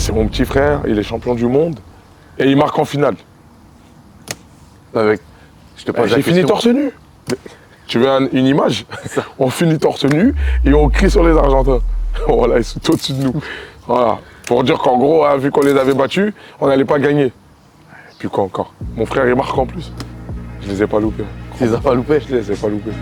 c'est mon petit frère, il est champion du monde et il marque en finale. Je te pose la J'ai fini question. torse nu. Tu veux une image? On finit torse nu et on crie sur les Argentins. Voilà, ils sont tout au-dessus de nous. Voilà. Pour dire qu'en gros, hein, vu qu'on les avait battus, on n'allait pas gagner. Et puis quoi encore? Mon frère, il marque en plus. Je les ai pas loupés. Tu les as pas loupés? Je les ai pas loupés.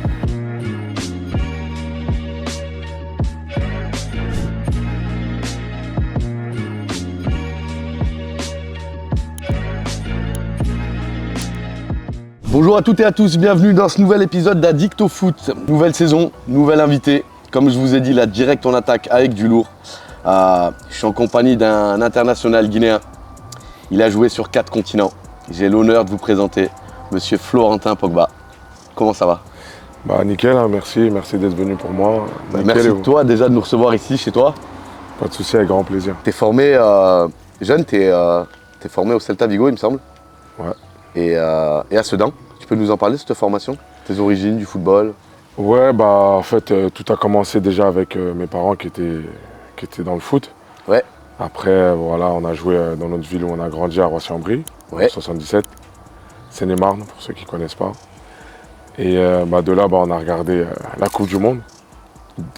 Bonjour à toutes et à tous, bienvenue dans ce nouvel épisode d'Addict au foot. Nouvelle saison, nouvel invité. Comme je vous ai dit, là, direct on attaque avec du lourd. Je suis en compagnie d'un international guinéen. Il a joué sur 4 continents. J'ai l'honneur de vous présenter Monsieur Florentin Pogba. Comment ça va? Bah nickel, hein, merci d'être venu pour moi. Nickel, Merci et de toi déjà de nous recevoir ici chez toi. Pas de souci, avec grand plaisir. T'es formé jeune, t'es formé au Celta Vigo il me semble. Ouais. Et à Sedan. Tu peux nous en parler de cette formation? Tes origines du football? Ouais, bah en fait, tout a commencé déjà avec mes parents qui étaient dans le foot. Ouais. Après, voilà, on a joué dans notre ville où on a grandi à Roissy-en-Brie, Ouais. en 77. Seine-et-Marne, pour ceux qui ne connaissent pas. Et de là, on a regardé la Coupe du Monde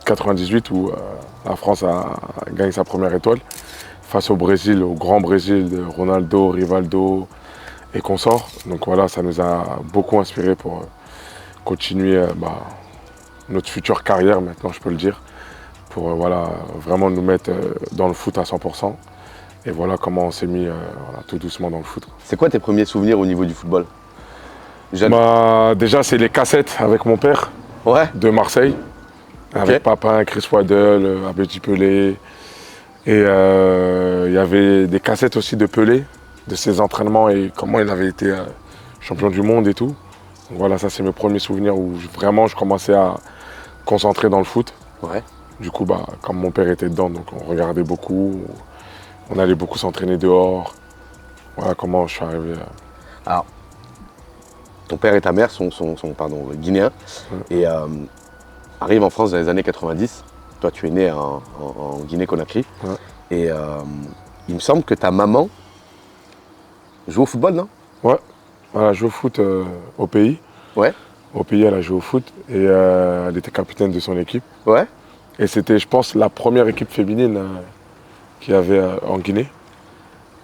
98 où la France a gagné sa première étoile face au Brésil, au grand Brésil de Ronaldo, Rivaldo et consorts. Donc voilà, ça nous a beaucoup inspiré pour continuer notre future carrière maintenant, je peux le dire, pour vraiment nous mettre dans le foot à 100%. Et voilà comment on s'est mis tout doucement dans le foot. C'est quoi tes premiers souvenirs au niveau du football? Jeune. Déjà, c'est les cassettes avec mon père Ouais. de Marseille, avec Papin, Chris Waddle, Abedi Pelé. Et il y avait des cassettes aussi de Pelé, de ses entraînements et comment il avait été champion du monde et tout. Donc voilà, ça c'est mes premiers souvenirs où vraiment je commençais à concentrer dans le foot. Ouais. Du coup, comme mon père était dedans, donc on regardait beaucoup, on allait beaucoup s'entraîner dehors. Voilà comment je suis arrivé. Alors, ton père et ta mère sont guinéens et arrivent en France dans les années 90. Toi, tu es né en Guinée-Conakry. Ouais. Et il me semble que ta maman joue au football, non? Ouais, elle a joué au foot au pays. Ouais. Au pays, elle a joué au foot et elle était capitaine de son équipe. Ouais. Et c'était, je pense, la première équipe féminine qu'il y avait en Guinée.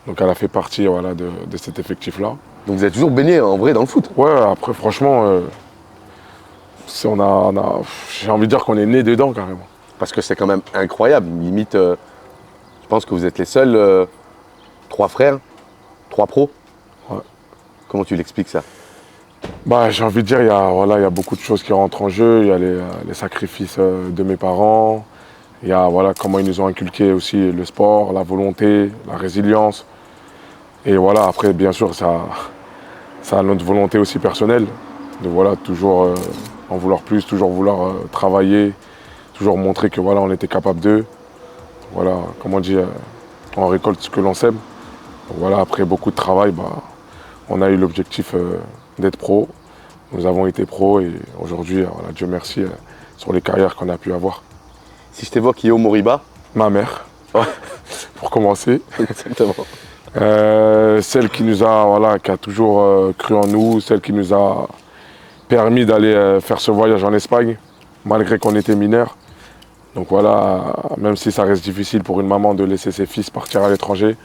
Donc elle a fait partie de cet effectif-là. Donc vous êtes toujours baigné en vrai dans le foot? Ouais, après franchement, j'ai envie de dire qu'on est né dedans carrément. Parce que c'est quand même incroyable. Limite, je pense que vous êtes les seuls 3 frères, 3 pros. Ouais. Comment tu l'expliques ça? J'ai envie de dire, il y a beaucoup de choses qui rentrent en jeu. Il y a les sacrifices de mes parents. Il y a comment ils nous ont inculqué aussi le sport, la volonté, la résilience. Et voilà, après, bien sûr, ça a notre volonté aussi personnelle de toujours en vouloir plus, toujours vouloir travailler, toujours montrer que on était capable d'eux. Voilà, comme on dit, on récolte ce que l'on sème. Donc voilà, après beaucoup de travail, on a eu l'objectif d'être pro. Nous avons été pro et aujourd'hui, Dieu merci, sur les carrières qu'on a pu avoir. Si je t'évoque Yo Moriba. Ma mère, pour commencer. Exactement. Celle qui nous a, qui a toujours cru en nous, celle qui nous a permis d'aller faire ce voyage en Espagne, malgré qu'on était mineurs. Donc voilà, même si ça reste difficile pour une maman de laisser ses fils partir à l'étranger,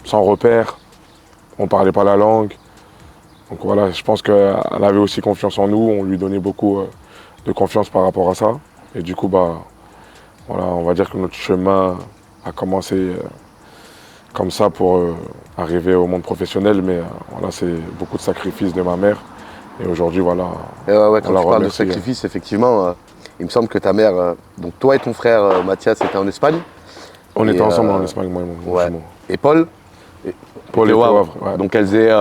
sans repère, on ne parlait pas la langue. Donc voilà, je pense qu'elle avait aussi confiance en nous, on lui donnait beaucoup de confiance par rapport à ça. Et du coup, on va dire que notre chemin a commencé comme ça pour arriver au monde professionnel, mais c'est beaucoup de sacrifices de ma mère. Et aujourd'hui, quand tu parles de sacrifices, effectivement, il me semble que ta mère, donc toi et ton frère Mathias étaient en Espagne. On était ensemble en Espagne, moi et mon jumeau. Et Paul était au Havre. Ouais. Donc elle faisait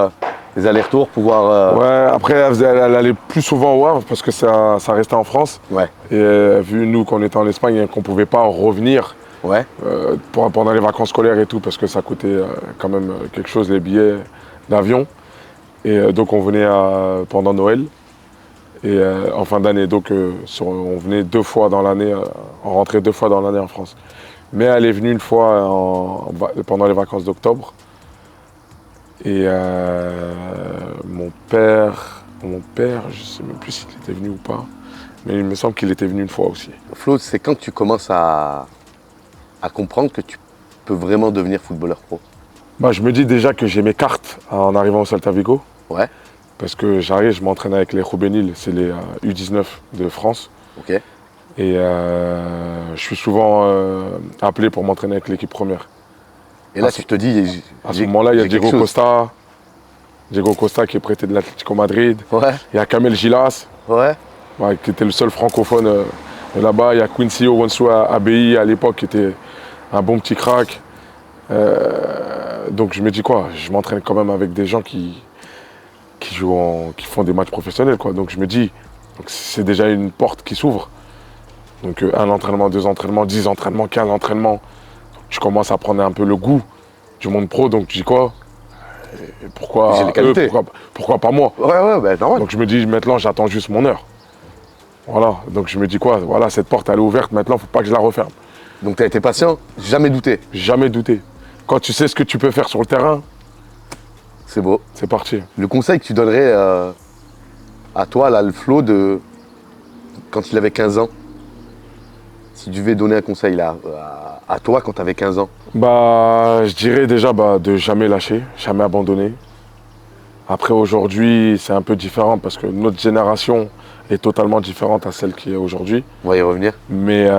des allers-retours pour voir... Ouais, après elle allait plus souvent au Havre parce que ça restait en France. Ouais. Et vu nous qu'on était en Espagne et qu'on ne pouvait pas revenir pendant les vacances scolaires et tout, parce que ça coûtait quand même quelque chose, les billets d'avion. Et donc on venait pendant Noël et en fin d'année. Donc on venait 2 fois dans l'année, on rentrait 2 fois dans l'année en France. Mais elle est venue une fois pendant les vacances d'octobre. Et mon père, je ne sais même plus s'il était venu ou pas. Mais il me semble qu'il était venu une fois aussi. Flo, c'est quand que tu commences à comprendre que tu peux vraiment devenir footballeur pro? Bah, je me dis déjà que j'ai mes cartes en arrivant au Celta Vigo. Ouais, Parce que j'arrive, je m'entraîne avec les juvéniles, c'est les U19 de France. ok. Et je suis souvent appelé pour m'entraîner avec l'équipe première. Et là, tu te dis, À ce moment-là, il y a j'ai quelque Diego chose. Costa. Diego Costa qui est prêté de l'Atlético Madrid. Ouais, Il y a Kamel Gilas, ouais. qui était le seul francophone là-bas. Il y a Quincy Owonsu ABI à l'époque qui était un bon petit crack. Donc je me dis quoi, je m'entraîne quand même avec des gens qui qui font des matchs professionnels, quoi. Donc je me dis, c'est déjà une porte qui s'ouvre. Donc un entraînement, 2 entraînements, 10 entraînements, 15 entraînements. Donc, tu commences à prendre un peu le goût du monde pro. Donc tu dis quoi, et pourquoi J'ai les qualités. pourquoi pas moi? Ouais, ben normal. Donc je me dis, maintenant j'attends juste mon heure. Voilà, donc je me dis quoi, voilà, cette porte elle est ouverte, maintenant il ne faut pas que je la referme. Donc tu as été patient, jamais douté. Jamais douté. Quand tu sais ce que tu peux faire sur le terrain, C'est beau. c'est parti. Le conseil que tu donnerais à toi, là, le Flo, quand il avait 15 ans, si tu devais donner un conseil là, à toi quand tu avais 15 ans, Bah, je dirais déjà de jamais lâcher, jamais abandonner. Après aujourd'hui, c'est un peu différent parce que notre génération est totalement différente à celle qui est aujourd'hui. on va y revenir. Mais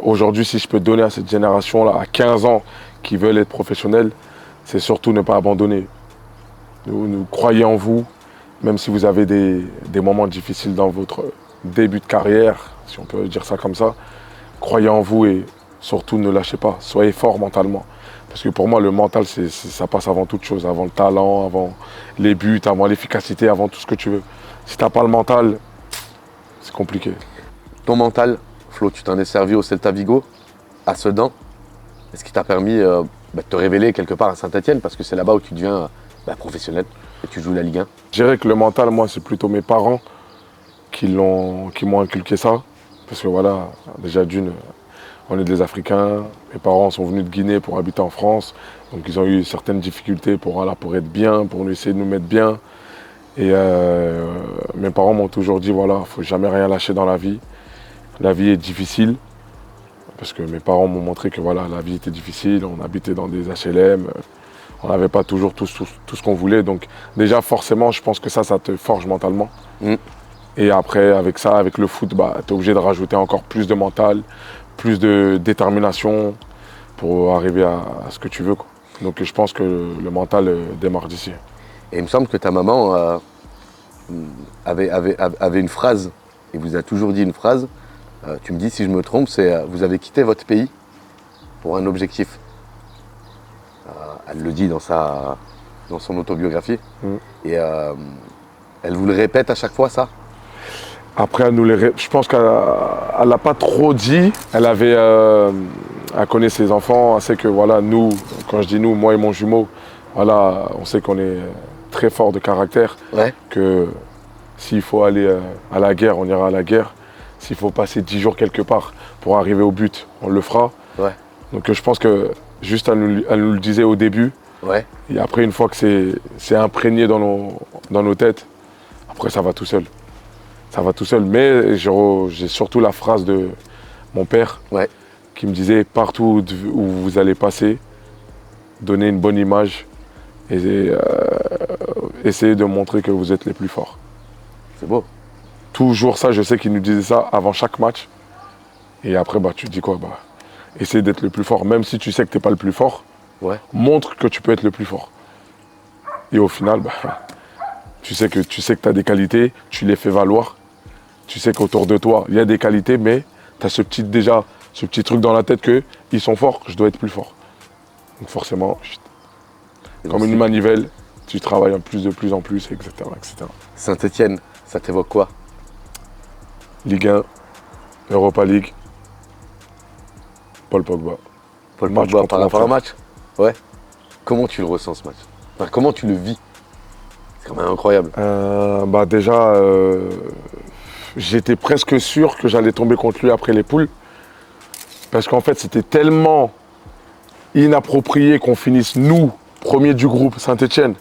aujourd'hui, si je peux donner à cette génération-là, à 15 ans, qui veulent être professionnels, c'est surtout ne pas abandonner. Nous croyez en vous, même si vous avez des moments difficiles dans votre début de carrière, si on peut dire ça comme ça. Croyez en vous et surtout ne lâchez pas. Soyez fort mentalement. Parce que pour moi, le mental, ça passe avant toute chose, avant le talent, avant les buts, avant l'efficacité, avant tout ce que tu veux. Si tu n'as pas le mental, c'est compliqué. Ton mental, Flo, tu t'en es servi au Celta Vigo, à Sedan. Est-ce qui t'a permis de te révéler quelque part à Saint-Etienne? Parce que c'est là-bas où tu deviens professionnel et tu joues la Ligue 1. Je dirais que le mental, moi, c'est plutôt mes parents qui m'ont inculqué ça. Parce que voilà, déjà d'une, on est des Africains. Mes parents sont venus de Guinée pour habiter en France. Donc ils ont eu certaines difficultés pour être bien, pour essayer de nous mettre bien. Et mes parents m'ont toujours dit, voilà, il ne faut jamais rien lâcher dans la vie. La vie est difficile. Parce que mes parents m'ont montré que voilà, la vie était difficile. On habitait dans des HLM. On n'avait pas toujours tout ce qu'on voulait. Donc déjà, forcément, je pense que ça te forge mentalement. Mm. Et après, avec ça, avec le foot, tu es obligé de rajouter encore plus de mental, plus de détermination pour arriver à ce que tu veux, quoi. Donc je pense que le mental démarre d'ici. Et il me semble que ta maman avait une phrase, et vous a toujours dit une phrase, tu me dis si je me trompe, c'est vous avez quitté votre pays pour un objectif. Elle le dit dans son autobiographie. Mm. Et elle vous le répète à chaque fois, ça? Après, je pense qu'elle l'a pas trop dit. Elle connaît ses enfants. Elle sait que voilà, nous, quand je dis nous, moi et mon jumeau, voilà, on sait qu'on est très fort de caractère. Ouais. Que s'il faut aller à la guerre, on ira à la guerre. S'il faut passer 10 jours quelque part pour arriver au but, on le fera. Ouais. Donc je pense que juste elle nous le disait au début. Ouais. Et après, une fois que c'est imprégné dans nos têtes, après ça va tout seul. Ça va tout seul. Mais j'ai surtout la phrase de mon père Ouais. qui me disait partout où vous allez passer, donnez une bonne image et essayez de montrer que vous êtes les plus forts. C'est beau. Toujours ça, je sais qu'il nous disait ça avant chaque match. Et après, tu te dis quoi, essaye d'être le plus fort. Même si tu sais que tu n'es pas le plus fort, Ouais. montre que tu peux être le plus fort. Et au final, tu sais que tu as des qualités, tu les fais valoir. Tu sais qu'autour de toi, il y a des qualités, mais tu as ce petit truc dans la tête qu'ils sont forts, je dois être plus fort. Donc forcément, comme une manivelle, tu travailles de plus en plus, etc. etc. Saint-Etienne, ça t'évoque quoi? Ligue 1, Europa League, Paul Pogba. Paul Match Pogba contre par rapport mon au match? Ouais. Comment tu le ressens ce match? Enfin, comment tu le vis? C'est quand même incroyable. Déjà, j'étais presque sûr que j'allais tomber contre lui après les poules. Parce qu'en fait, c'était tellement inapproprié qu'on finisse, nous, premiers du groupe Saint-Etienne,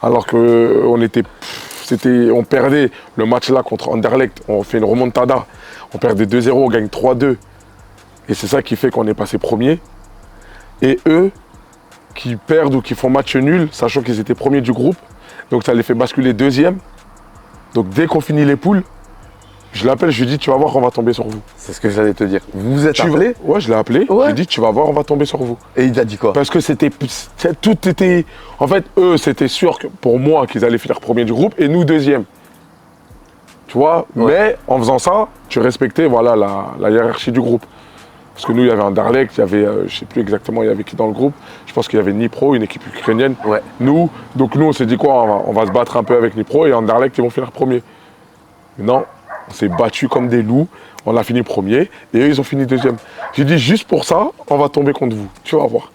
alors qu'on on perdait le match là contre Anderlecht, on fait une remontada, on perdait 2-0, on gagne 3-2. Et c'est ça qui fait qu'on est passé premier. Et eux, qui perdent ou qui font match nul, sachant qu'ils étaient premiers du groupe, donc ça les fait basculer deuxième. Donc dès qu'on finit les poules, je l'appelle, je lui dis, tu vas voir, on va tomber sur vous. C'est ce que j'allais te dire. Vous vous êtes appelé? Ouais, je l'ai appelé, Ouais. je lui ai dit, tu vas voir, on va tomber sur vous. Et il t'a dit quoi? Parce que tout était... En fait, eux, c'était sûr que pour moi qu'ils allaient finir premier du groupe et nous deuxième. Tu vois, mais en faisant ça, tu respectais voilà, la hiérarchie du groupe. Parce que nous, il y avait Anderlecht, il y avait, je ne sais plus exactement, il y avait qui dans le groupe. Je pense qu'il y avait Dnipro, une équipe ukrainienne. Ouais. Donc nous, on s'est dit quoi, on va se battre un peu avec Dnipro et Anderlecht, ils vont finir premier. Mais non, on s'est battus comme des loups, on a fini premier et eux, ils ont fini deuxième. J'ai dit, juste pour ça, on va tomber contre vous, tu vas voir.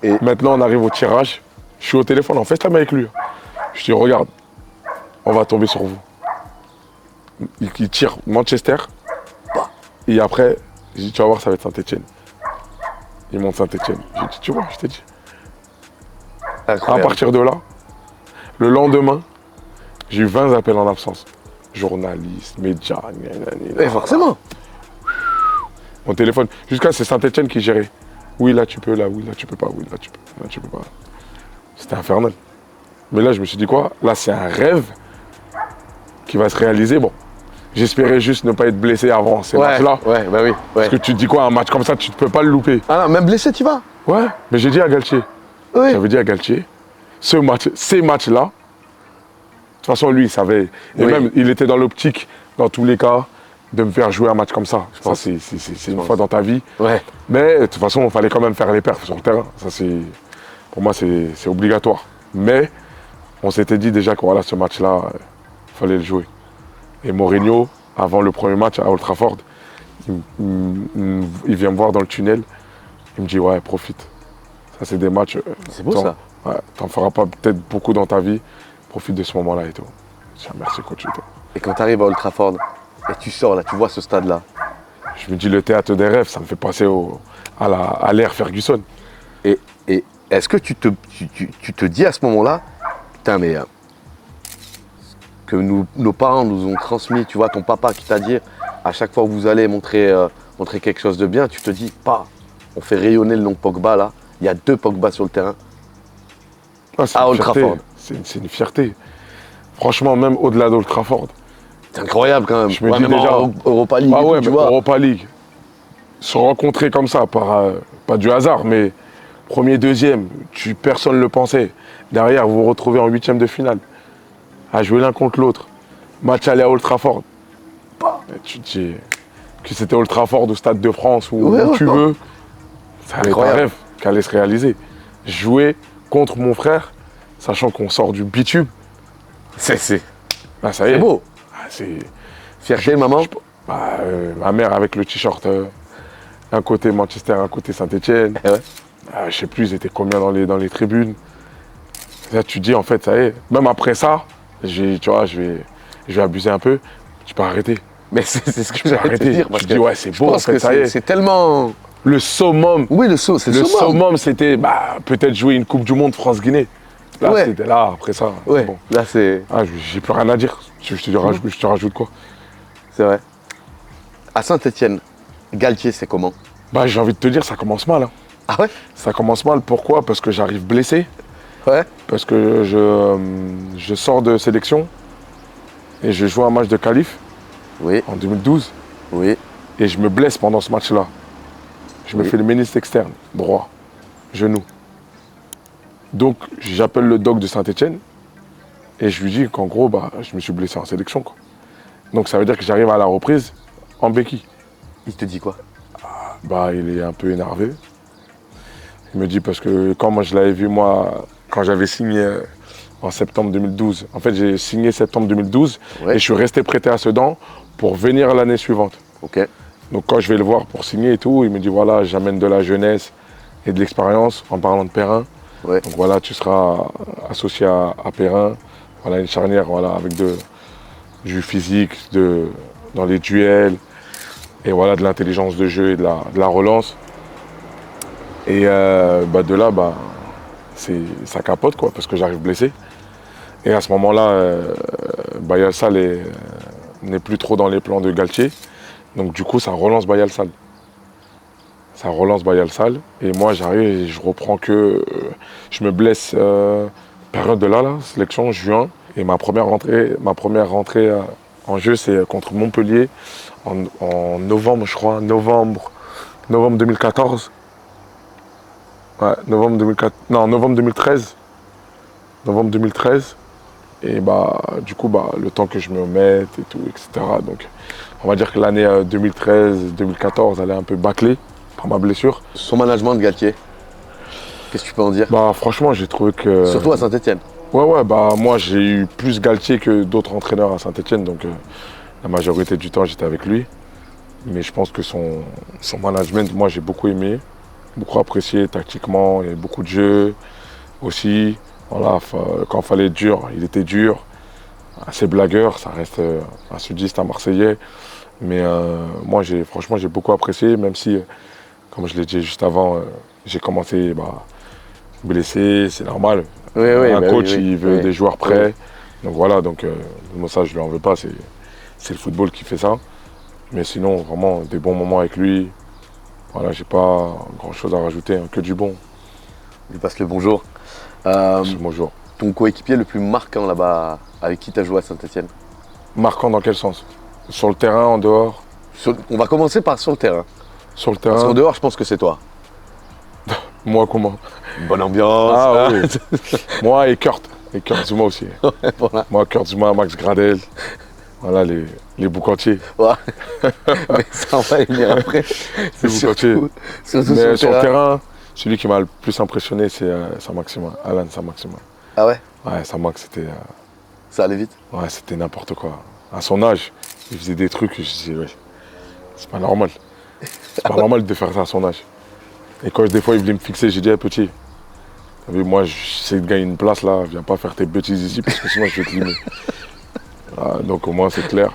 Et maintenant, on arrive au tirage, je suis au téléphone, en FaceTime avec lui. Je dis, regarde, on va tomber sur vous. Il tire Manchester, et après, j'ai dit, tu vas voir, ça va être Saint-Etienne. Il monte Saint-Etienne. J'ai dit, tu vois, je t'ai dit. Incroyable. À partir de là, le lendemain, j'ai eu 20 appels en absence. Journalistes, médias, Mais forcément. mon téléphone. Jusqu'à c'est Saint-Etienne qui gérait. Oui, là tu peux, là, oui, là tu peux pas, oui, là tu peux, là tu peux pas. C'était infernal. Mais là, je me suis dit quoi? Là, c'est un rêve qui va se réaliser. Bon, j'espérais juste ne pas être blessé avant ces matchs-là. Ouais, bah oui. Ouais. Parce que tu te dis quoi, un match comme ça, tu ne peux pas le louper. Ah non, même blessé, tu vas? Ouais, mais j'ai dit à Galtier. Oui. J'avais dit à Galtier, ces matchs-là, de toute façon, lui, il savait. Et Oui. même, il était dans l'optique, dans tous les cas, de me faire jouer un match comme ça. Ça, pense. c'est une fois dans ta vie. Ouais. Mais de toute façon, il fallait quand même faire les perfs sur le terrain. Ça, pour moi, c'est obligatoire. Mais on s'était dit déjà que voilà, ce match-là, il fallait le jouer. Et Mourinho, avant le premier match à Old Trafford, il vient me voir dans le tunnel. Il me dit, ouais, profite. Ça, c'est des matchs. C'est beau ça. Ouais, t'en feras pas peut-être beaucoup dans ta vie. Profite de ce moment-là et tout. Je dis, merci coach et tout. Et quand tu arrives à Old Trafford et tu sors là, tu vois ce stade-là. Je me dis, le théâtre des rêves, ça me fait passer à l'ère Ferguson. Et est-ce que tu te dis à ce moment-là, putain, mais que nos parents nous ont transmis, tu vois, ton papa qui t'a dit, à chaque fois que vous allez montrer quelque chose de bien, tu te dis, on fait rayonner le nom Pogba là. Il y a 2 Pogba sur le terrain. Ah, c'est À une Old fierté. Trafford. C'est une fierté. Franchement, même au-delà d'Old Trafford. C'est incroyable quand même. Je me dis même déjà- en Europa League, Ah et ouais, tout, tu mais vois. Europa League. Se rencontrer comme ça, pas du hasard, mais premier, deuxième, personne ne le pensait. Derrière, vous vous retrouvez en 8e de finale, à jouer l'un contre l'autre. Match aller à Old Trafford. Et tu te dis que c'était Old Trafford au Stade de France ou Ouais, où tu ouais. veux. Ça allait être un Incroyable. rêve qui allait se réaliser. Jouer contre mon frère, sachant qu'on sort du bitume. C'est Ah, ça y est. beau. Ah, c'est... Fierté, maman. Ma mère avec le t-shirt, un côté Manchester, un côté Saint-Etienne. Eh ouais. Je sais plus, ils étaient combien dans les tribunes. Là, tu dis, en fait, ça y est. Même après ça, tu vois, je vais abuser un peu. Tu peux arrêter. Mais c'est ce que Tu peux j'allais te arrêter. dire. Tu Parce te que dis, ouais, c'est je beau, en pense fait, que ça y est. c'est tellement. Le summum. Oui, le saut, c'est Le le summum. summum, c'était peut-être jouer une Coupe du Monde France-Guinée. Là, Ouais. c'était là, après ça. Ouais, Bon. là c'est J'ai plus rien à dire. Je te rajoute quoi? vrai. À Saint-Etienne, Galtier, c'est comment? J'ai envie de te dire, ça commence mal. Hein. Ah ouais? Ça commence mal, pourquoi? Parce que j'arrive blessé. Ouais. Parce que je sors de sélection et je joue un match de qualif Oui, en 2012 oui. et je me blesse pendant ce match-là. Je me Oui. fais le ménisque externe, droit, genou. Donc j'appelle le doc de Saint-Etienne et je lui dis qu'en gros, je me suis blessé en sélection, quoi. Donc ça veut dire que j'arrive à la reprise en béquille. Il te dit quoi? Il est un peu énervé. Il me dit parce que quand moi je l'avais vu, moi, quand j'avais signé en septembre 2012, en fait j'ai signé septembre 2012 Ouais. et je suis resté prêté à Sedan pour venir l'année suivante. Ok. Donc quand je vais le voir pour signer et tout, il me dit voilà, j'amène de la jeunesse et de l'expérience en parlant de Perrin. Ouais. Donc voilà, tu seras associé à Perrin. Voilà, une charnière voilà, avec du physique, dans les duels, et voilà, de l'intelligence de jeu et de la relance. Et de là, ça capote, quoi, parce que j'arrive blessé. Et à ce moment-là, Bayal Sall n'est plus trop dans les plans de Galtier. Donc du coup, ça relance Bayal Sall. Ça relance Bayal Sall. Et moi, j'arrive et je reprends je me blesse période de là, sélection, juin. Et ma première rentrée en jeu, c'est contre Montpellier en novembre, je crois, novembre 2014. Ouais, novembre 2013. Novembre 2013. Et du coup, le temps que je me remette et tout, etc. Donc, on va dire que l'année 2013-2014, elle est un peu bâclée par ma blessure. Son management de Galtier, qu'est-ce que tu peux en dire? Franchement, j'ai trouvé que... Surtout à Saint-Etienne. Ouais, moi, j'ai eu plus Galtier que d'autres entraîneurs à Saint-Etienne. Donc, la majorité du temps, j'étais avec lui. Mais je pense que son management, moi, j'ai beaucoup aimé. Beaucoup apprécié tactiquement. Il y avait beaucoup de jeux aussi. Voilà, quand il fallait être dur, il était dur. Assez blagueur, ça reste un sudiste, un Marseillais. Mais moi, franchement, j'ai beaucoup apprécié, même si, comme je l'ai dit juste avant, j'ai commencé blessé, c'est normal. Un coach, il veut des joueurs prêts. Donc voilà, moi, ça, je ne lui en veux pas, c'est le football qui fait ça. Mais sinon, vraiment, des bons moments avec lui. Voilà, j'ai pas grand-chose à rajouter, que du bon. Il passe le bonjour. Bonjour. Ton coéquipier le plus marquant là-bas, avec qui tu as joué à Saint-Etienne? Marquant dans quel sens? Sur le terrain, en dehors? On va commencer par sur le terrain. Sur le terrain. Parce qu'en dehors, je pense que c'est toi. Moi, comment? Bonne ambiance. Ah oui. Moi et Kurt. Et Kurt Zouma aussi. Ouais, voilà. Moi, Kurt Zouma, Max Gradel. Voilà, les boucantiers. Ouais. Mais ça, on va y venir après. Les boucantiers. Surtout Mais sur le terrain, celui qui m'a le plus impressionné, c'est Saint-Maximin. Alan Saint-Maximin. Ah ouais? Ouais, Saint-Max, c'était... Ça allait vite? Ouais, c'était n'importe quoi. À son âge, il faisait des trucs, je disais, ouais, c'est pas normal. C'est pas normal de faire ça à son âge. Et quand des fois il venait me fixer, j'ai dit, hey, petit, t'as vu, moi j'essaie de gagner une place là, viens pas faire tes bêtises ici parce que sinon je vais te limer. Donc au moins c'est clair.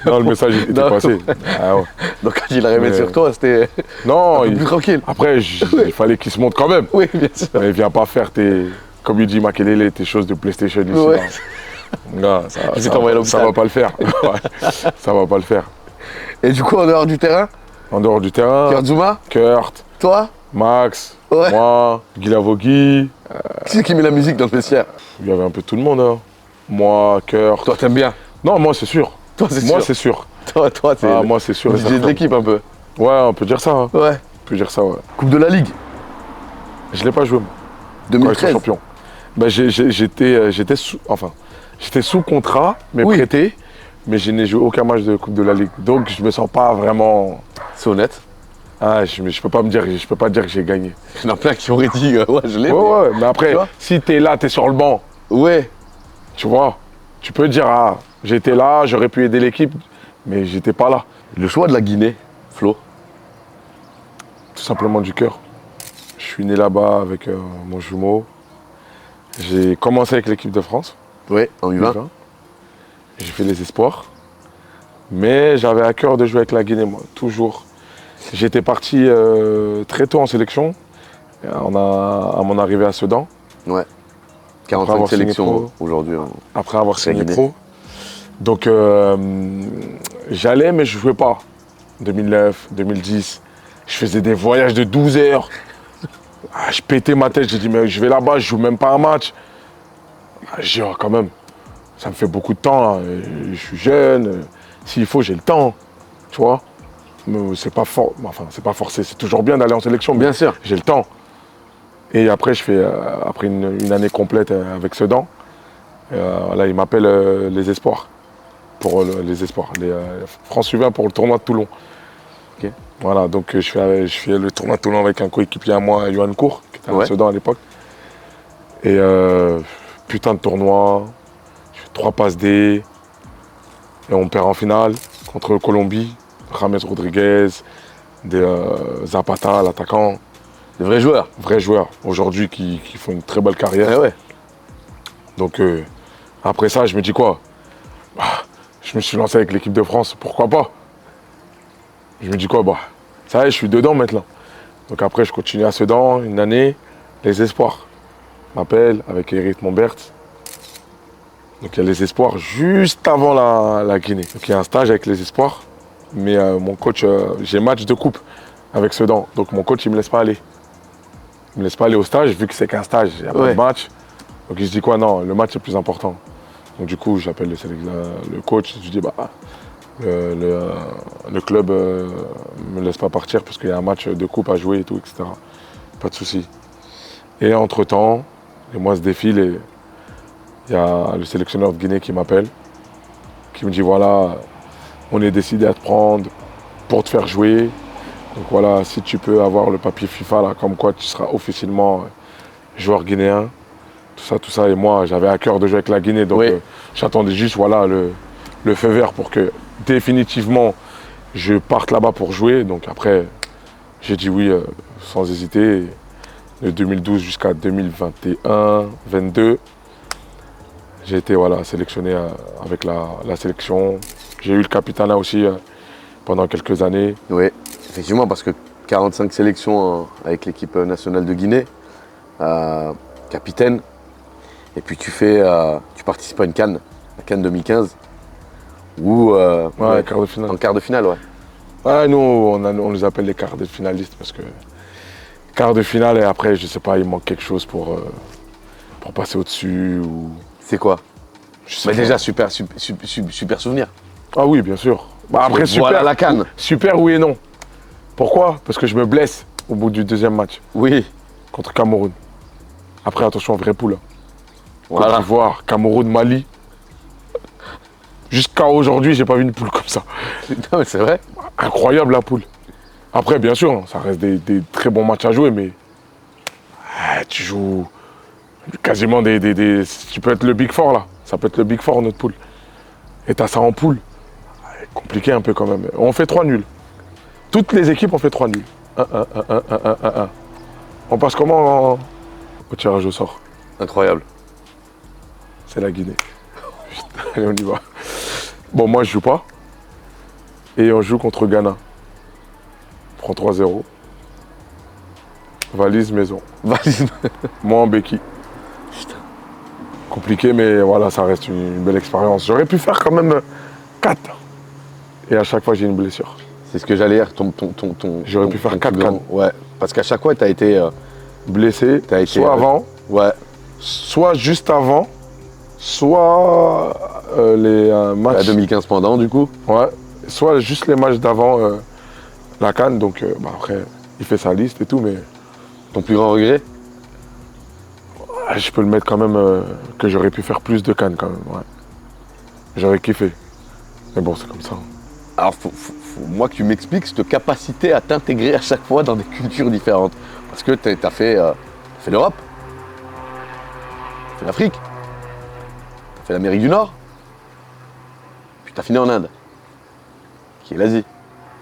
Non, le message était passé. Ah, ouais. Donc quand il arrivait sur toi, c'était non, plus tranquille. Après, il fallait qu'il se montre quand même. Oui, bien sûr. Mais viens pas faire comme il dit Makelele, tes choses de PlayStation ici. Ouais. Non, ça va pas le faire. Ouais, ça va pas le faire. Et du coup, en dehors du terrain? En dehors du terrain, Kurt Zouma? Kurt, Toi? Max, Ouais. moi, Guy Lavogui. Qui c'est qui met la musique dans le vestiaire? Il y avait un peu tout le monde. Hein. Moi, Kurt. Toi, t'aimes bien? Non, moi c'est sûr. Toi, c'est Moi sûr. c'est sûr. Toi, t'es Moi c'est sûr. le DJ de l'équipe un peu. Ouais, on peut dire ça. Hein. Ouais. On peut dire ça, ouais. Coupe de la Ligue? Je l'ai pas joué, moi. Quand ils 2013. sont champions. J'étais sous contrat, mais Oui. prêté. Mais je n'ai joué aucun match de Coupe de la Ligue. Donc je me sens pas vraiment. C'est honnête. Je peux pas dire que j'ai gagné. Il y en a plein qui auraient dit, ouais, je l'ai. Ouais, mais après, Tu vois si t'es là, t'es sur le banc, Ouais. tu vois, tu peux dire, j'étais là, j'aurais pu aider l'équipe, mais j'étais pas là. Le choix de la Guinée, Flo? Tout simplement du cœur. Je suis né là-bas avec mon jumeau. J'ai commencé avec l'équipe de France. Ouais, en U20. U20. J'ai fait les espoirs. Mais j'avais à cœur de jouer avec la Guinée, moi, toujours. J'étais parti très tôt en sélection, à mon arrivée à Sedan. Ouais. Après 45 avoir signé sélections pro. aujourd'hui. Après avoir signé Guinée. pro. Donc j'allais, mais je ne jouais pas. 2009, 2010, je faisais des voyages de 12 heures. Je pétais ma tête, j'ai dit, mais je vais là-bas, je joue même pas un match. J'ai dit, quand même, ça me fait beaucoup de temps, là. Je suis jeune, s'il faut, j'ai le temps, tu vois. Mais c'est pas forcé, c'est toujours bien d'aller en sélection, mais Bien sûr. j'ai le temps. Et après, je fais après une année complète avec Sedan. Là, ils m'appellent les espoirs. Pour les espoirs. France U20 pour le tournoi de Toulon. Ok. Voilà, donc je fais le tournoi de Toulon avec un coéquipier à moi, Johan Cour, qui était à Sedan à l'époque. Et putain de tournoi, je fais 3 passes D. Et on perd en finale contre le Colombie. James Rodriguez, Zapata, l'attaquant. Des vrais joueurs. Vrais joueurs, aujourd'hui qui font une très belle carrière. Eh ouais. Donc après ça, je me dis quoi? Je me suis lancé avec l'équipe de France, pourquoi pas? Je me dis quoi, bah, ça y est, je suis dedans maintenant. Donc après, je continue à Sedan, une année, les espoirs. M'appelle avec Eric Monbert. Donc il y a les espoirs juste avant la Guinée. Donc il y a un stage avec les espoirs, mais mon coach, j'ai match de coupe avec Sedan. Donc mon coach, il me laisse pas aller. Il me laisse pas aller au stage, vu que c'est qu'un stage, il n'y a pas de match. Donc il se dit quoi, non, le match est plus important. Donc du coup, j'appelle le coach, je lui dis, bah, le club me laisse pas partir parce qu'il y a un match de coupe à jouer et tout, etc. Pas de souci. Et entre-temps, les mois se défilent et il y a le sélectionneur de Guinée qui m'appelle, qui me dit voilà, on est décidé à te prendre pour te faire jouer. Donc voilà, si tu peux avoir le papier FIFA, là, comme quoi tu seras officiellement joueur guinéen, tout ça. Et moi, j'avais à cœur de jouer avec la Guinée, donc j'attendais juste voilà, le feu vert pour que définitivement je parte là-bas pour jouer. Donc après, j'ai dit oui sans hésiter. De 2012 jusqu'à 2021-22, j'ai été sélectionné avec la sélection. J'ai eu le capitanat aussi pendant quelques années. Oui, effectivement, parce que 45 sélections avec l'équipe nationale de Guinée, capitaine, et puis tu participes à une CAN, la CAN 2015, où quart de finale. En quart de finale, Ouais, nous, on les appelle les quarts de finalistes parce que quart de finale et après, je sais pas, il manque quelque chose pour passer au-dessus ou... C'est quoi? Mais déjà, super souvenir. Ah oui, bien sûr. Bah après, voilà la CAN. Super, oui et non. Pourquoi? Parce que je me blesse au bout du deuxième match. Oui. Contre Cameroun. Après, attention, vraie poule. Voilà. Côte d'Ivoire, Cameroun, Mali. Jusqu'à aujourd'hui, j'ai pas vu une poule comme ça. Non, mais c'est vrai. Incroyable la poule. Après, bien sûr, ça reste des très bons matchs à jouer, mais tu joues quasiment tu peux être le Big Four là. Ça peut être le Big Four, notre poule. Et t'as ça en poule. Compliqué un peu quand même. On fait 3 nuls. Toutes les équipes ont fait 3 nuls. 1-1, 1-1, 1-1, 1-1. On passe comment au tirage au sort? Incroyable. C'est la Guinée. Putain, allez, on y va. Bon, moi, je joue pas. Et on joue contre Ghana. On prend 3-0. Valise maison. Valise. Moi en béquille. Putain. Compliqué, mais voilà, ça reste une belle expérience. J'aurais pu faire quand même 4. Et à chaque fois, j'ai une blessure. C'est ce que j'allais dire. J'aurais pu faire 4 cannes. Ouais. Parce qu'à chaque fois, tu as été blessé. Soit avant. Ouais. Soit juste avant. Soit les matchs. La 2015 pendant, du coup. Ouais. Soit juste les matchs d'avant la CAN. Donc après, il fait sa liste et tout, mais. Ton plus grand regret? Je peux le mettre quand même que j'aurais pu faire plus de CAN quand même. Ouais. J'aurais kiffé. Mais bon, c'est comme ça. Alors, faut moi que tu m'expliques cette capacité à t'intégrer à chaque fois dans des cultures différentes. Parce que tu as fait l'Europe, tu as fait l'Afrique, tu as fait l'Amérique du Nord, puis tu as fini en Inde, qui est l'Asie.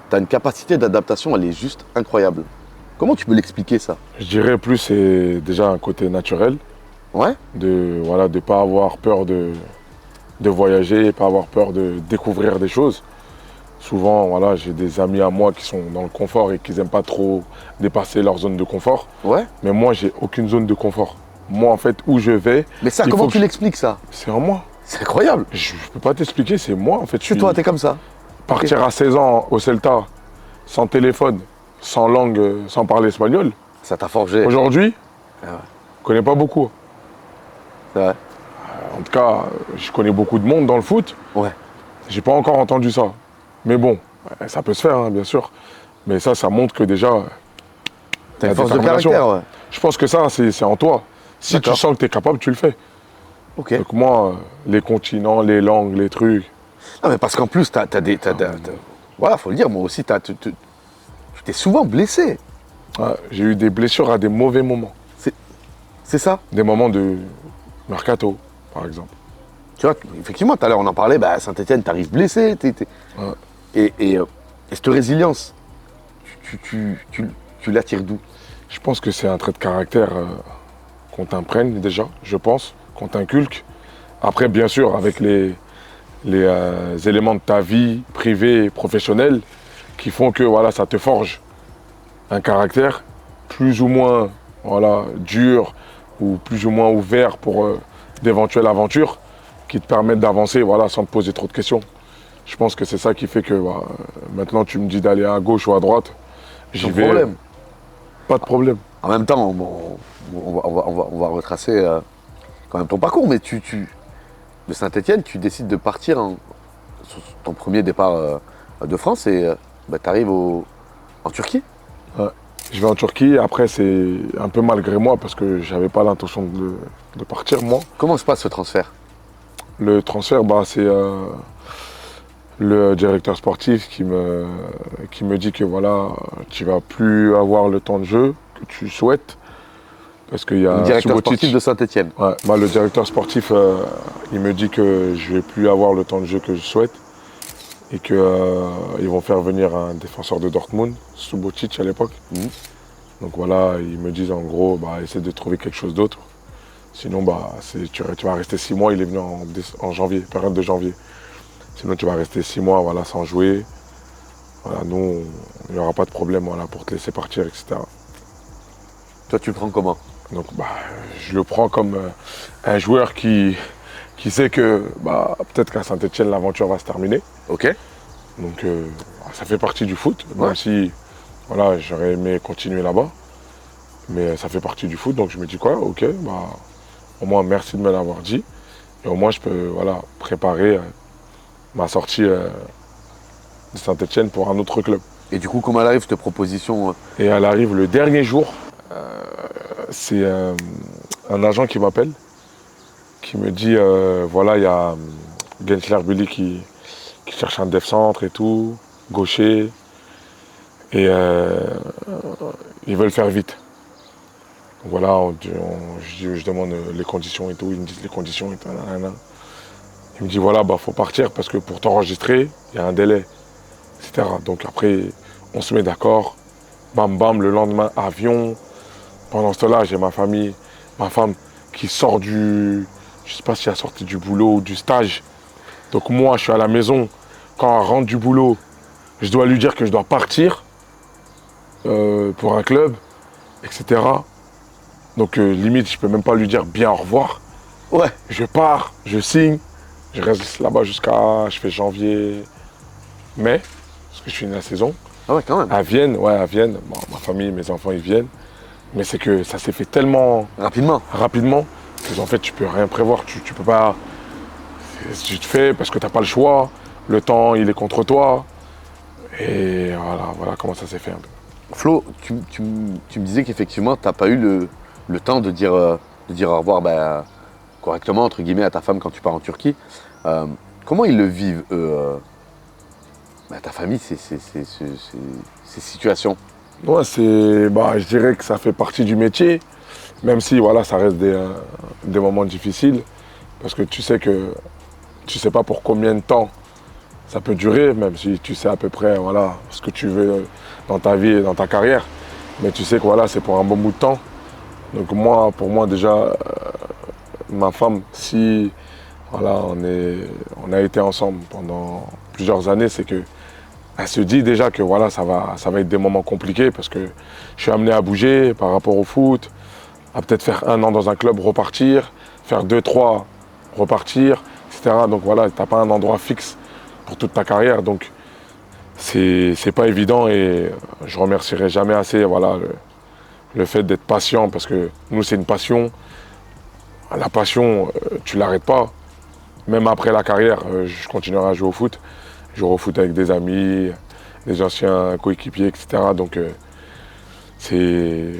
Tu as une capacité d'adaptation, elle est juste incroyable. Comment tu peux l'expliquer ça? Je dirais plus c'est déjà un côté naturel. Ouais. De pas avoir peur de voyager, pas avoir peur de découvrir des choses. Souvent, voilà, j'ai des amis à moi qui sont dans le confort et qui n'aiment pas trop dépasser leur zone de confort. Ouais. Mais moi, j'ai aucune zone de confort. Moi, en fait, où je vais... Mais ça, comment tu l'expliques ça? C'est en moi. C'est incroyable. Je peux pas t'expliquer, c'est moi, en fait. C'est toi, t'es comme ça. Partir à 16 ans au Celta, sans téléphone, sans langue, sans parler espagnol. Ça t'a forgé. Aujourd'hui, Ah ouais. je connais pas beaucoup. C'est vrai. En tout cas, je connais beaucoup de monde dans le foot. Ouais. J'ai pas encore entendu ça. Mais bon, ça peut se faire, hein, bien sûr. Mais ça montre que déjà... T'as une force de caractère, ouais. Je pense que ça, c'est en toi. Si tu sens que tu es capable, tu le fais. Ok. Donc moi, les continents, les langues, les trucs... Non, mais parce qu'en plus, voilà, faut le dire, moi aussi, tu t'es souvent blessé. Ouais, j'ai eu des blessures à des mauvais moments. C'est ça? Des moments de mercato, par exemple. Tu vois, effectivement, tout à l'heure, on en parlait, Saint-Etienne, t'arrives blessé. Ouais. Et cette résilience, tu l'attires d'où? Je pense que c'est un trait de caractère qu'on t'imprègne déjà, je pense, qu'on t'inculque. Après, bien sûr, avec les éléments de ta vie privée et professionnelle, qui font que voilà, ça te forge un caractère plus ou moins voilà, dur ou plus ou moins ouvert pour d'éventuelles aventures qui te permettent d'avancer voilà, sans te poser trop de questions. Je pense que c'est ça qui fait que maintenant tu me dis d'aller à gauche ou à droite, j'y vais. Problème. Pas de problème. En même temps, on va retracer quand même ton parcours, mais de Saint-Etienne, tu décides de partir sur ton premier départ de France et tu arrives en Turquie. Ouais. Je vais en Turquie, après c'est un peu malgré moi parce que j'avais pas l'intention de partir moi. Comment se passe ce transfert? Le transfert, c'est le directeur sportif qui me dit que voilà, tu vas plus avoir le temps de jeu que tu souhaites. Parce qu'il y a le directeur Subotic. Sportif de Saint-Etienne. Ouais, le directeur sportif, il me dit que je vais plus avoir le temps de jeu que je souhaite et qu'ils vont faire venir un défenseur de Dortmund, Subotic à l'époque. Donc voilà, ils me disent en gros, essaie de trouver quelque chose d'autre. Sinon, tu vas rester 6 mois. Il est venu en janvier, période de janvier. Sinon, tu vas rester 6 mois voilà, sans jouer. Voilà, nous, il n'y aura pas de problème voilà, pour te laisser partir, etc. Toi, tu le prends comment? Donc, je le prends comme un joueur qui sait que peut-être qu'à Saint-Etienne, l'aventure va se terminer. Ok. Donc, ça fait partie du foot, Ouais. même si voilà, j'aurais aimé continuer là-bas. Mais ça fait partie du foot, donc je me dis quoi, ok, au moins merci de me l'avoir dit. Et au moins je peux préparer ma sortie de Saint-Etienne pour un autre club. Et du coup, comment elle arrive cette proposition? Et elle arrive le dernier jour. C'est un agent qui m'appelle, qui me dit voilà, il y a Gensler Bully qui cherche un dev centre et tout, gaucher. Et ils veulent faire vite. Donc voilà, je demande les conditions et tout, ils me disent les conditions et tout. Il me dit voilà, faut partir parce que pour t'enregistrer, il y a un délai, etc. Donc après, on se met d'accord, bam bam, le lendemain, avion. Pendant ce temps-là, j'ai ma famille, ma femme qui sort je sais pas si elle est sortie du boulot ou du stage. Donc moi, je suis à la maison, quand elle rentre du boulot, je dois lui dire que je dois partir pour un club, etc. Donc limite, je peux même pas lui dire bien au revoir. Ouais. Je pars, je signe, je reste là-bas je fais janvier, mai, parce que je finis la saison. Ah ouais, quand même. À Vienne, ma famille, mes enfants, ils viennent. Mais c'est que ça s'est fait tellement Rapidement. que en fait, tu peux rien prévoir. Tu peux pas. Tu te fais parce que tu n'as pas le choix. Le temps, il est contre toi. Et voilà comment ça s'est fait un peu. Flo, tu me disais qu'effectivement, tu n'as pas eu le temps de dire au revoir correctement, entre guillemets, à ta femme quand tu pars en Turquie. Comment ils le vivent, eux, ta famille, ces situations? Ouais, je dirais que ça fait partie du métier, même si voilà, ça reste des moments difficiles, parce que tu sais pas pour combien de temps ça peut durer, même si tu sais à peu près voilà, ce que tu veux dans ta vie et dans ta carrière, mais tu sais que voilà, c'est pour un bon bout de temps. Donc pour moi déjà, ma femme, si voilà, on a été ensemble pendant plusieurs années, c'est que elle se dit déjà que voilà, ça va être des moments compliqués parce que je suis amené à bouger par rapport au foot, à peut-être faire 1 an dans un club, repartir, faire 2, 3, repartir, etc. Donc voilà, tu n'as pas un endroit fixe pour toute ta carrière. Donc c'est pas évident et je remercierai jamais assez voilà, le fait d'être patient parce que nous, c'est une passion. La passion, tu l'arrêtes pas. Même après la carrière, je continuerai à jouer au foot. Je joue au foot avec des amis, des anciens coéquipiers, etc. Donc,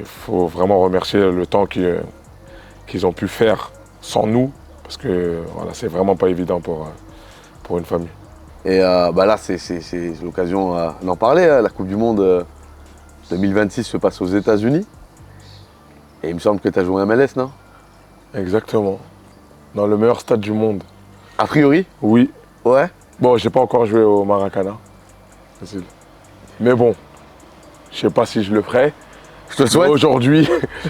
faut vraiment remercier le temps qu'ils ont pu faire sans nous, parce que voilà, c'est vraiment pas évident pour une famille. Et là, c'est l'occasion d'en parler. Hein. La Coupe du Monde 2026 se passe aux États-Unis. Et il me semble que tu as joué à MLS, non? Exactement. Dans le meilleur stade du monde. A priori? Oui. Ouais. Bon, j'ai pas encore joué au Maracana. Mais bon, je sais pas si je le ferai. Je te le souhaite. Aujourd'hui,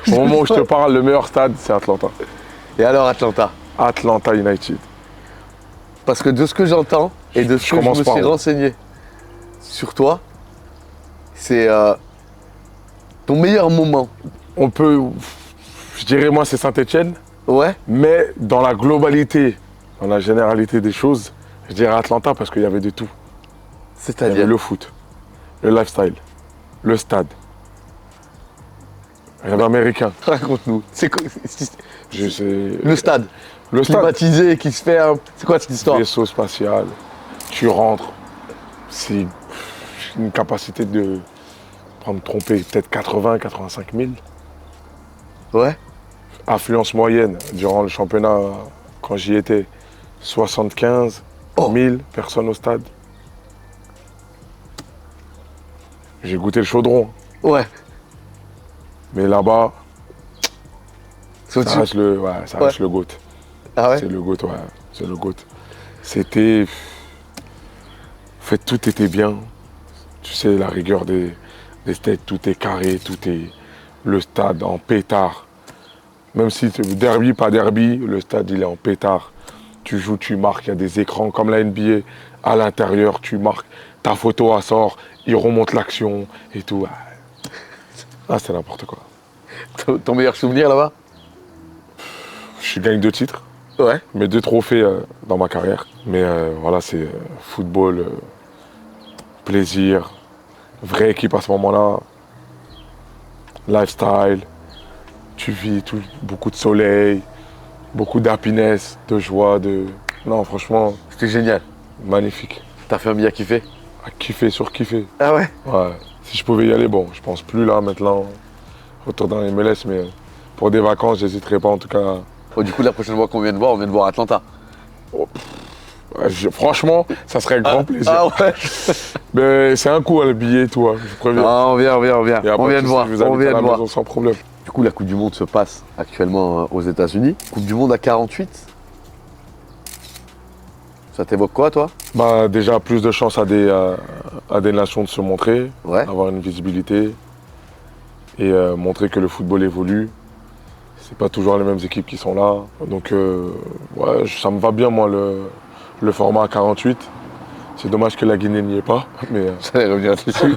au moment où je te parle, le meilleur stade, c'est Atlanta. Et alors Atlanta? Atlanta United. Parce que de ce que j'entends et de ce que je me suis renseigné sur toi, C'est ton meilleur moment. Je dirais moi c'est Saint-Etienne, Ouais. mais dans la globalité, dans la généralité des choses, je dirais Atlanta parce qu'il y avait de tout. Il y avait C'est-à-dire. le foot, le lifestyle, le stade, rêve américain. Raconte-nous. C'est quoi Je sais- le stade Le stade, climatisé qui se fait. C'est quoi cette histoire? vaisseau spatial, tu rentres, c'est une capacité de, pour me tromper, peut-être 80-85 000. Ouais. Affluence moyenne durant le championnat, quand j'y étais, 75 Oh. 000 personnes au stade. J'ai goûté le chaudron, Ouais. mais là-bas, C'est ça au-dessus. reste ça reste le GOAT. Ah ouais. C'est le GOAT, ouais, c'est le GOAT. C'était. En fait, tout était bien. Tu sais, la rigueur des steaks, tout est carré, tout est. Le stade en pétard. Même si c'est derby, pas derby, le stade il est en pétard. Tu joues, tu marques, il y a des écrans comme la NBA. À l'intérieur, tu marques, ta photo elle sort, il remonte l'action et tout. Ah, c'est n'importe quoi. Ton meilleur souvenir là-bas? Je gagne 2 titres, Ouais. mais 2 trophées dans ma carrière. Mais voilà, c'est football, plaisir, vraie équipe à ce moment-là, lifestyle, tu vis beaucoup de soleil, beaucoup d'happiness, de joie, de... Non, franchement, C'était génial. magnifique. Ta famille a kiffé? À kiffer, surkiffer. Ah ouais. Ouais. Si je pouvais y aller, bon, je pense plus là maintenant, retour dans les MLS, mais pour des vacances, j'hésiterais pas en tout cas. Oh, du coup, la prochaine fois qu'on vient de voir, on vient de voir Atlanta. Ouais, franchement, ça serait un grand plaisir. Ah ouais. Mais c'est un coup le billet, toi, je préviens. Ah, on vient, on vient, on vient. Y a pas On de vient de souci, voir. je vous On invite à vient la de voir. maison sans problème. Du coup, la Coupe du Monde se passe actuellement aux États-Unis. Coupe du Monde à 48. Ça t'évoque quoi, toi? Bah, déjà, plus de chance à des nations de se montrer, Ouais. avoir une visibilité et montrer que le football évolue. C'est pas toujours les mêmes équipes qui sont là. Donc, ouais, ça me va bien, moi, le format à 48. C'est dommage que la Guinée n'y est pas. Mais, J'allais revenir dessus.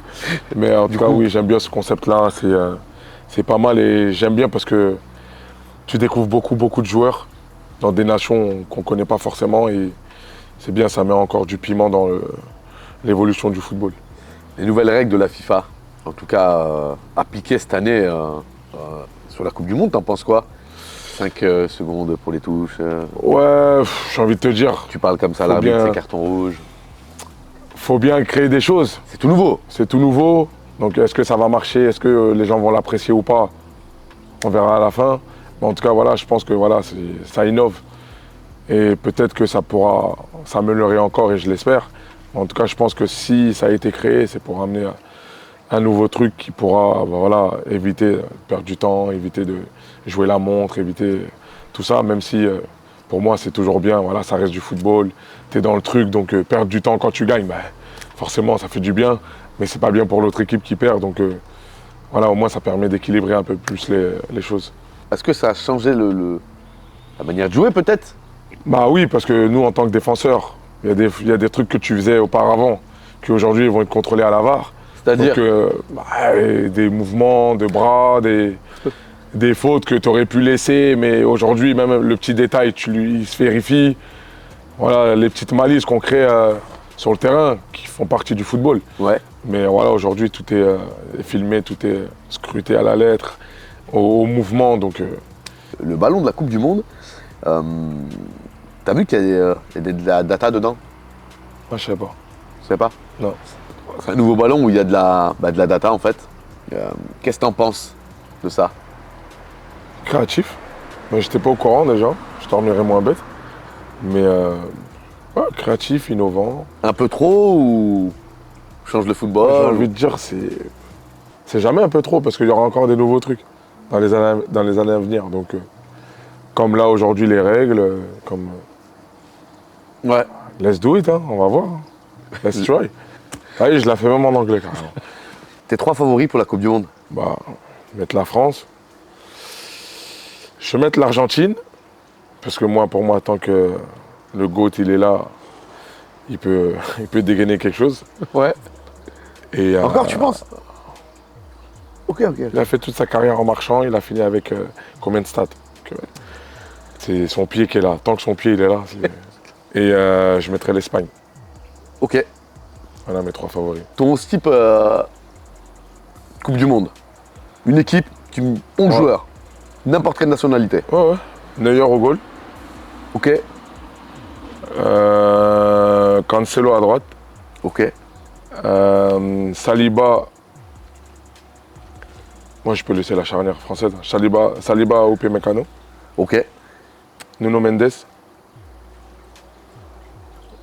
mais en tout cas, oui, j'aime bien ce concept-là. C'est pas mal et j'aime bien parce que tu découvres beaucoup de joueurs dans des nations qu'on connaît pas forcément. Et c'est bien, ça met encore du piment dans l'évolution du football. Les nouvelles règles de la FIFA, en tout cas appliquées cette année sur la Coupe du Monde, t'en penses quoi? 5 secondes pour les touches. Ouais, j'ai envie de te dire, Tu parles comme ça, Faut l'arbitre, bien- c'est carton rouge. faut bien créer des choses. C'est tout nouveau. C'est tout nouveau. Donc est-ce que ça va marcher? Est-ce que les gens vont l'apprécier ou pas? On verra à la fin. Mais en tout cas, voilà, je pense que voilà, ça innove. Et peut-être que ça pourra s'améliorer encore et je l'espère. En tout cas, je pense que si ça a été créé, c'est pour amener un nouveau truc qui pourra voilà, éviter de perdre du temps, éviter de jouer la montre, éviter tout ça, même si pour moi c'est toujours bien, voilà, ça reste du football, tu es dans le truc, donc perdre du temps quand tu gagnes, ben, forcément ça fait du bien, mais c'est pas bien pour l'autre équipe qui perd, donc voilà, au moins ça permet d'équilibrer un peu plus les choses. Est-ce que ça a changé la manière de jouer peut-être? Bah oui, parce que nous en tant que défenseurs, il y a des trucs que tu faisais auparavant, qui aujourd'hui vont être contrôlés à la VAR. C'est-à-dire? Donc, des mouvements de bras, des fautes que tu aurais pu laisser, mais aujourd'hui, même le petit détail, il se vérifie. Voilà, les petites malices qu'on crée sur le terrain, qui font partie du football. Ouais. Mais voilà, aujourd'hui, tout est filmé, tout est scruté à la lettre, au mouvement. Donc, Le ballon de la Coupe du Monde, t'as vu qu'il y a de la data dedans? je sais pas. Tu sais pas? Non. C'est un nouveau ballon où il y a de la data en fait. Qu'est-ce que t'en penses de ça? Créatif. Mais j'étais pas au courant déjà. Je dormirais moins bête. Mais ouais, créatif, innovant. Un peu trop ou change le J'ai football? envie de dire, c'est jamais un peu trop parce qu'il y aura encore des nouveaux trucs dans les années à venir. Donc, comme là aujourd'hui les règles, comme Ouais. let's do it, hein, on va voir. Hein. Let's try. Ah oui, je la fais même en anglais carrément. Tes 3 favoris pour la Coupe du Monde? Bah, mettre la France. Je vais mettre l'Argentine parce que moi, pour moi, tant que le GOAT il est là, il peut dégainer quelque chose. Ouais. Et Encore tu penses? Ok. Il a fait toute sa carrière en marchant, il a fini avec combien de stats? C'est son pied qui est là. Tant que son pied il est là. Et je mettrais l'Espagne. Ok. Voilà mes 3 favoris. Ton type Coupe du Monde. Une équipe, 11 joueurs. N'importe quelle nationalité. Ouais. Neuer au goal. Ok. Cancelo à droite. Ok. Saliba. Moi je peux laisser la charnière française. Saliba ou Upamecano. Ok. Nuno Mendes.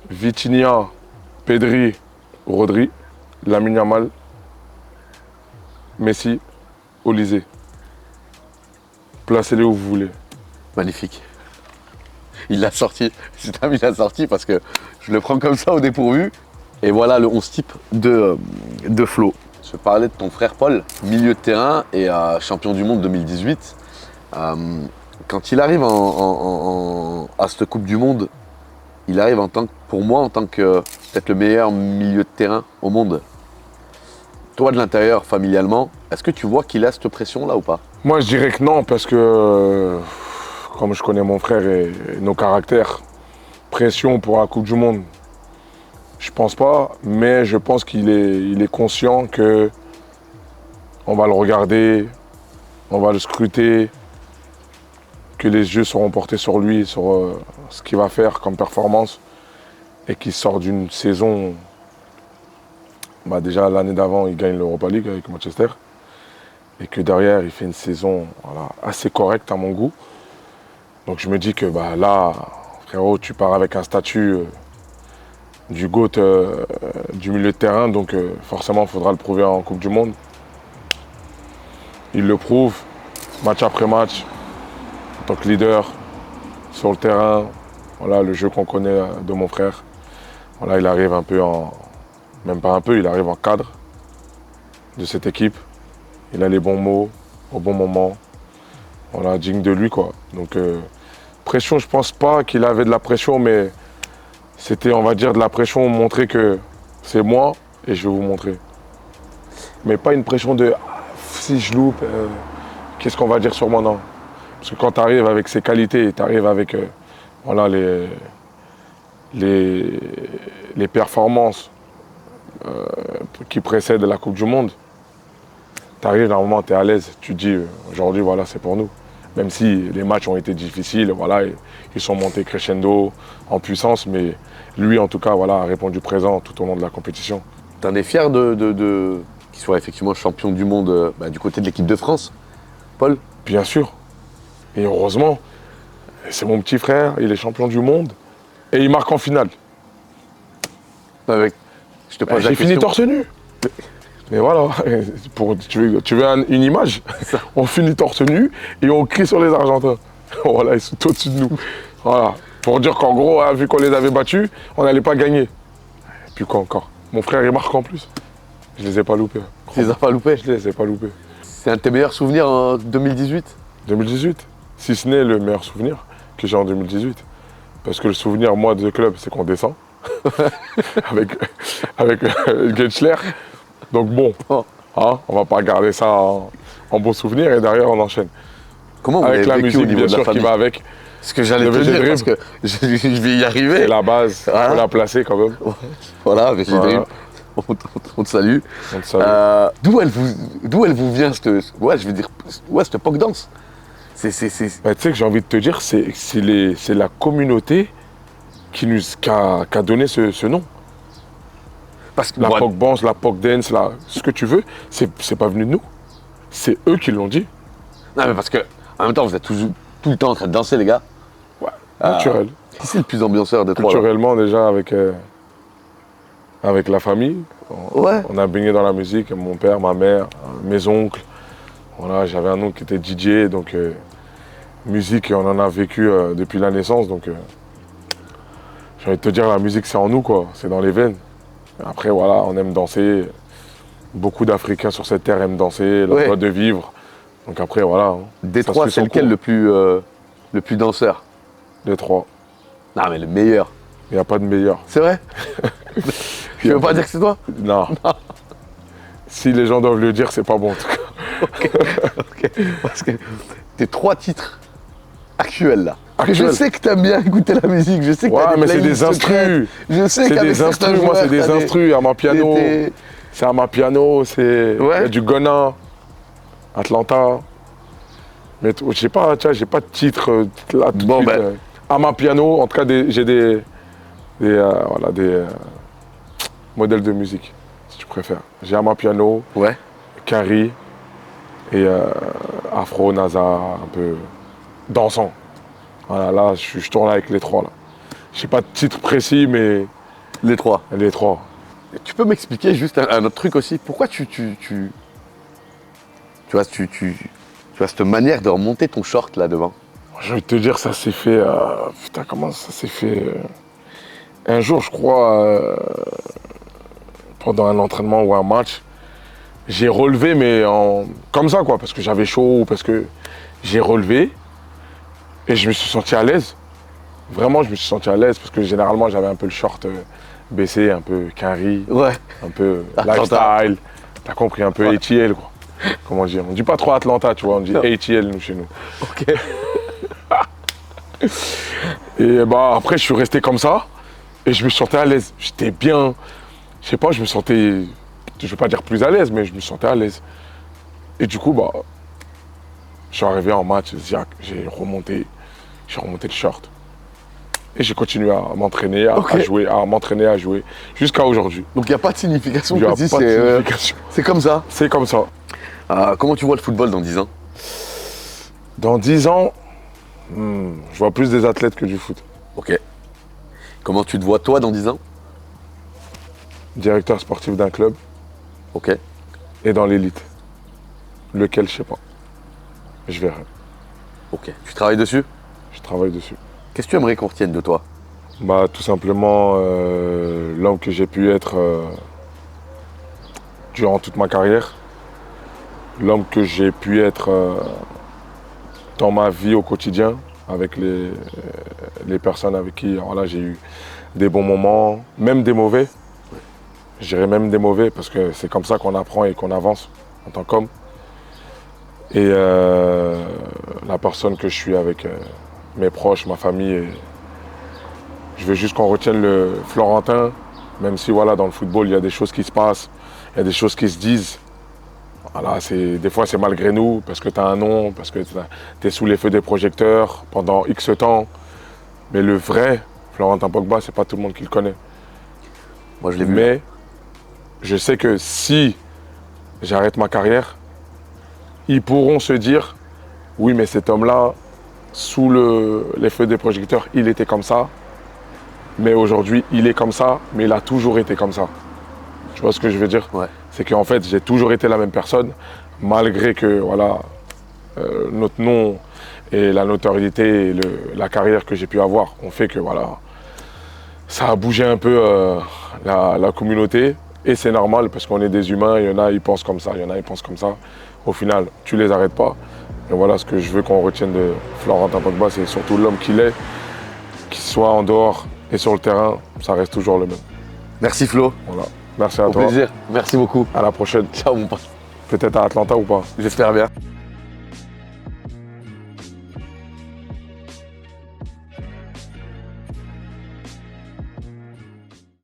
Vitinha, Pedri, Rodri. Lamine Yamal. Messi, Olysée. Placez-les où vous voulez. Magnifique. Il l'a sorti. C'est un il l'a sorti parce que je le prends comme ça au dépourvu. Et voilà le 11 type de Flo. Je parlais de ton frère Paul, milieu de terrain et champion du monde 2018. Quand il arrive à cette Coupe du Monde, il arrive pour moi en tant que peut-être le meilleur milieu de terrain au monde. Toi de l'intérieur, familialement, est-ce que tu vois qu'il a cette pression-là ou pas? Moi, je dirais que non, parce que, comme je connais mon frère et nos caractères, pression pour la Coupe du Monde, je pense pas, mais je pense qu'il est conscient que on va le regarder, on va le scruter, que les yeux seront portés sur lui, sur ce qu'il va faire comme performance, et qu'il sort d'une saison. Déjà l'année d'avant, il gagne l'Europa League avec Manchester. Et que derrière, il fait une saison assez correcte à mon goût. Donc je me dis que là, frérot, tu pars avec un statut du GOAT du milieu de terrain. Donc forcément, il faudra le prouver en Coupe du Monde. Il le prouve, match après match, en tant que leader, sur le terrain. Voilà le jeu qu'on connaît de mon frère. Voilà, il arrive un peu même pas un peu, il arrive en cadre de cette équipe. Il a les bons mots au bon moment. Voilà, digne de lui, quoi. Donc, pression, je pense pas qu'il avait de la pression, mais c'était, on va dire, de la pression, montrer que c'est moi et je vais vous montrer. Mais pas une pression de si je loupe, qu'est-ce qu'on va dire sur moi, non. Parce que quand tu arrives avec ses qualités, tu arrives avec les performances qui précèdent la Coupe du Monde, tu arrives, normalement, tu es à l'aise. Tu te dis, aujourd'hui, voilà, c'est pour nous. Même si les matchs ont été difficiles, voilà, ils sont montés crescendo en puissance, mais lui, en tout cas, voilà, a répondu présent tout au long de la compétition. T'en es fier qu'il soit effectivement champion du monde du côté de l'équipe de France, Paul? Bien sûr. Et heureusement, c'est mon petit frère, il est champion du monde et il marque en finale. Je te pose la J'ai question. fini torse nu. Mais voilà, tu veux une image? On finit torse nu et on crie sur les Argentins. Voilà, ils sont au-dessus de nous. Voilà. Pour dire qu'en gros, vu qu'on les avait battus, on n'allait pas gagner. Et puis quoi encore? Mon frère, il marque en plus. Je les ai pas loupés. Tu les as pas loupés? Je les ai pas loupés. C'est un de tes meilleurs souvenirs en 2018? 2018, si ce n'est le meilleur souvenir que j'ai en 2018. Parce que le souvenir, moi, de club, c'est qu'on descend. avec Gensler. Donc bon, on va pas garder ça en bon souvenir et derrière on enchaîne. Comment vous avec avez la vécu au musique niveau bien de la sûr qui famille? va avec. Ce que j'allais te Le dire, VG parce que je vais y arriver. C'est la base, il Voilà. faut la placer quand même. Voilà, VG Dream, on te salue. On te salue. D'où elle vous vient cette pop dance? Tu sais que j'ai envie de te dire, c'est la communauté qui a donné ce nom. Parce que La pop dance, la pop dance, ce que tu veux, c'est pas venu de nous. C'est eux qui l'ont dit. Non, mais parce que en même temps, vous êtes tout le temps en train de danser, les gars. Ouais, naturel. Qui c'est le plus ambianceur des trois là? Culturellement déjà avec la famille. On a baigné dans la musique, mon père, ma mère, mes oncles. Voilà, j'avais un oncle qui était DJ, donc musique, on en a vécu depuis la naissance. Donc j'ai envie de te dire, la musique c'est en nous, quoi. C'est dans les veines. Après voilà, on aime danser. Beaucoup d'Africains sur cette terre aiment danser, la joie de vivre. Donc après voilà. Des trois, c'est lequel le plus danseur? Les trois. Non mais le meilleur. Il n'y a pas de meilleur. C'est vrai? Tu veux pas dire que c'est toi? Non. Si les gens doivent le dire, c'est pas bon en tout cas. Ok. Parce que tes 3 titres actuels là. Actuels. Je sais que t'aimes bien écouter la musique, je sais que t'as Ouais, mais c'est des playlists secrètes. instrus. Je sais C'est qu'avec des certains instrus, moi, joueurs, c'est des t'as instrus. À ma piano, des- c'est à ma piano, c'est. Ouais. Il y a du Ghana, Atlanta. Mais je sais pas, tu vois, j'ai pas de titre là tout Bon, de suite. ben. À ma piano, en tout cas, j'ai des voilà, des modèles de musique, si tu préfères. J'ai à ma piano, Ouais. Carrie et Afro, NASA, un peu dansant. Voilà, là, je tourne avec les 3 là. J'ai pas de titre précis, mais Les 3. les 3. Tu peux m'expliquer juste un autre truc aussi? Pourquoi tu vois, tu as cette manière de remonter ton short là devant? Je vais te dire, ça s'est fait. Putain, comment ça s'est fait un jour, je crois, pendant un entraînement ou un match, j'ai relevé, mais comme ça, quoi, parce que j'avais chaud, parce que j'ai relevé et je me suis senti à l'aise. Vraiment, je me suis senti à l'aise parce que généralement, j'avais un peu le short baissé, un peu carry, Ouais. un peu Atlanta. lifestyle. T'as compris, un peu Ouais. ATL, quoi. Comment dire? On dit pas trop Atlanta, tu vois, on dit Non. ATL, nous, chez nous. Ok. Et bah après, je suis resté comme ça et je me sentais à l'aise. J'étais bien, je sais pas, je me sentais, je vais pas dire plus à l'aise, mais je me sentais à l'aise. Et du coup, bah, je suis arrivé en match, j'ai remonté le short. Et j'ai continué à m'entraîner, à Ok. jouer, à jouer, jusqu'à aujourd'hui. Donc il n'y a pas de signification Il n'y a précise, pas de signification. c'est comme ça. C'est comme ça. Comment tu vois le football dans 10 ans? Dans 10 ans, je vois plus des athlètes que du foot. Ok. Comment tu te vois toi dans 10 ans? Directeur sportif d'un club Ok. et dans l'élite. Lequel, je sais pas. Je verrai. Ok. Tu travailles dessus? Je travaille dessus. Qu'est-ce que tu aimerais qu'on retienne de toi? Bah, tout simplement l'homme que j'ai pu être durant toute ma carrière, l'homme que j'ai pu être dans ma vie au quotidien, avec les personnes avec qui voilà, j'ai eu des bons moments, même des mauvais. Je dirais même des mauvais, parce que c'est comme ça qu'on apprend et qu'on avance en tant qu'homme. Et la personne que je suis avec mes proches, ma famille. Et je veux juste qu'on retienne le Florentin, même si voilà, dans le football, il y a des choses qui se passent, il y a des choses qui se disent. Voilà, des fois, c'est malgré nous, parce que tu as un nom, parce que tu es sous les feux des projecteurs pendant X temps. Mais le vrai Florentin Pogba, c'est pas tout le monde qui le connaît. Moi je l'ai vu. Mais je sais que si j'arrête ma carrière, ils pourront se dire, oui, mais cet homme-là, sous les feux des projecteurs, il était comme ça. Mais aujourd'hui, il est comme ça, mais il a toujours été comme ça. Tu vois ce que je veux dire? Ouais. C'est qu'en fait, j'ai toujours été la même personne, malgré que voilà, notre nom et la notoriété et la carrière que j'ai pu avoir ont fait que voilà, ça a bougé un peu la communauté. Et c'est normal parce qu'on est des humains, il y en a, ils pensent comme ça, il y en a, ils pensent comme ça. Au final, tu les arrêtes pas. Et voilà ce que je veux qu'on retienne de Florentin Pogba, c'est surtout l'homme qu'il est, qu'il soit en dehors et sur le terrain, ça reste toujours le même. Merci Flo. Voilà. Merci à Au toi. plaisir. Merci beaucoup. À la prochaine. Ciao mon pote. Peut-être à Atlanta ou pas. J'espère bien.